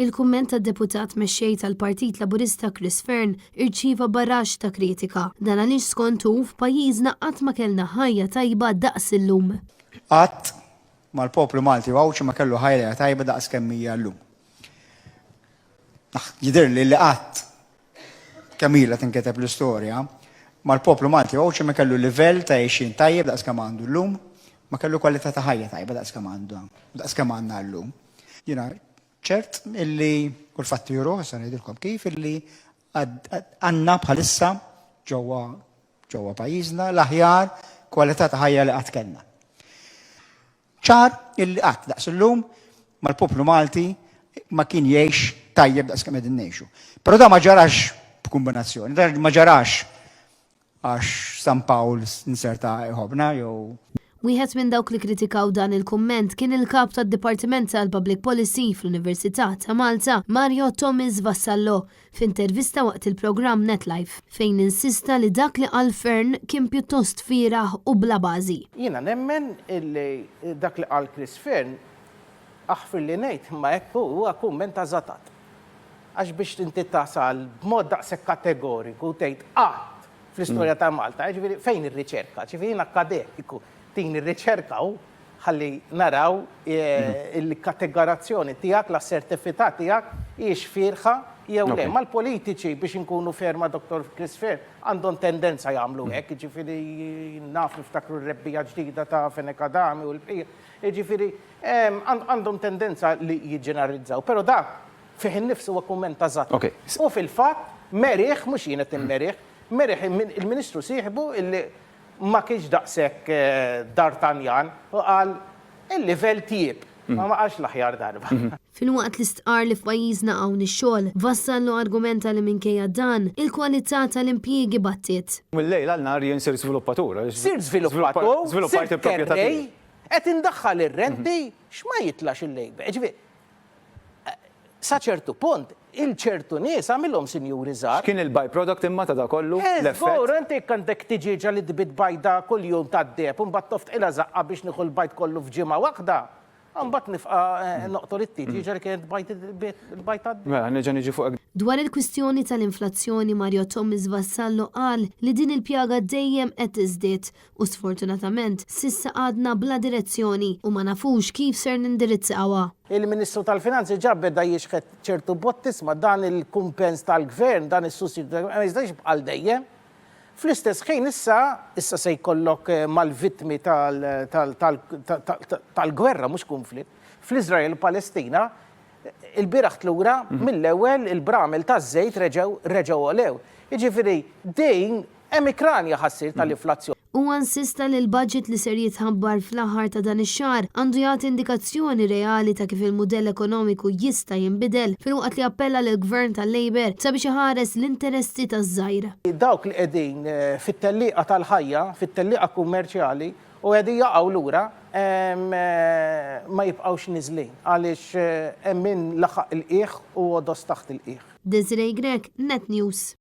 Il-kumment tad-deputat mexxej tal-Partit Laburista Chris Fearn irċieva barraġġ ta' kritika. Dan għaliex skontu f'pajjiżna qatt ma kellna ħajja tajba daqs illum. Qatt mal-poplu Malti wawċi ma kellu ħajja tajba daqs kemm hija llum. Jidher li qatt kemm ilha tinketeb l-istorja, mal-poplu Malti wawċi ma kellu livell ta' għejxin tajjeb daqs kemm għandu llum, ma kellu kwalità ta' ħajja tajba daqs kemm għandna llum. Jiena ċert illi kull fatti juru, sa ngħidilkom kif illi għandna bħalissa ġewwa pajjiżna l-aħjar kwalità ta' ħajja li qatt kellna. ċar illi qatt daqs illum mal-poplu Malti ma kien jgħix tajjeb daqs kemm qegħdin ngħixu. Però da ma ġarax b'kombinazzjoni, ma ġarax għax San Pawl inserta iħobna jew. Wieħed minn dawk li kritikaw dan il-kumment kien il-kap tad-Dipartiment tal-Public Policy fl-Università ta' Malta, Mario Thomas Vassallo, f'intervista waqt il-programm NetLife, fejn insista li dak li qal Fearn kien pjuttost fieraħ u bla bażi. Jiena nemmen illi dak li qal Chris Fearn aħfir li ngħid imma hekk huwa kumment ażatat. Għax biex inti tasal b'mod daqshekk kategoriku tgħid qatt fl-istorja ta' Malta, ġifieri fejn ir-riċerka, ġifieri akademiku. Tin ir-riċerkaw ħalli naraw il-kategorazzjoni tiegħek, l-assertifikat tiegħek hijiex firħa jew le. Mal-politiċi biex inkunu ferma Dr. Chris Fearn għandhom tendenza jagħmlu hekk, jiġifieri naf niftakru r-rebbija ġdida ta' Fenekadami u l-bqija. Jiġifieri għandhom tendenza li jiġġeneralizzaw, però dak fih innifsu huwa kumment eżatt. U fil-fatt merieħ mhux jien qed immerieħ, merieħ il-Ministru sieħbu illi ma kienx daqshekk D'Artagnan u qal il-livell tieb, ma qalx l-aħjar darba. Fil-waqt li stqar li f'pajjiżna hawn ix-xogħol, Vassallo argumenta li minkejja dan il-kwalità tal-impjiegi battiet. Mill-lejl għal nhar jien sir żviluppatur. Sir żviluppatur, żviluppajt il-proprjetà tiegħi. Qed indaħħal ir-renti x'ma jitlax il-lejb. Sa ċertu punt, il-ċertu nies għamilhom sinjuri żgħar. Kien il-byproduct imma ta' da kollu? Żgur, inti għandek tiġiġa li tbid bajda kuljum tad-deb, u mbagħad toft ilha żaqqa biex nieħu l-bajt kollu f'ġimgħa waħda. Mbagħad nifqa' noqtol it-tiġiġa li kienet il-bajt tad-deb. Mela neġa' niġi fuq. Dwar il-kwistjoni tal-inflazzjoni, Mario Thomas Vassallo qal li din il-pjaga dejjem qed tiżdied u sfortunatament s'issa għadna bla direzzjoni u ma nafux kif ser nindirizzawha. Il-Ministru tal-Finanzi ġabbeda jixħed ċertu bottisma dan il-kumpens tal-gvern, dan is-sussidju ma jistax bqal dejjem. Fl-istess ħin issa se jkollok mal-vittmi tal-gwerra mhux konflitt. Fl-Iżrael u Palestina il-biraħ tlura mill-ewwel il-bramel taż-żejt reġgħu għolew. Jiġifieri dejn hemm ikranja ħassir tal-inflazzjoni. U insista li l-budget li ser jitħabbar fl-aħħar ta' dan ix-xahar għandu jagħti indikazzjoni reali ta' kif il-mudell ekonomiku jista' jinbidel filwaqt li appella lill-Gvern tal-Labor sabiex iħares l-interessi taż-żgħira. Dawk li qegħdin fit-tellieqa tal-ħajja, fit-tellieqa kummerċjali u qegħdin jaqgħu lura ma jibqgħux niżlin għaliex hemm min laħaq il-qiegħ u għodos taħt il-qiegħ. Desiree Grek, Net News.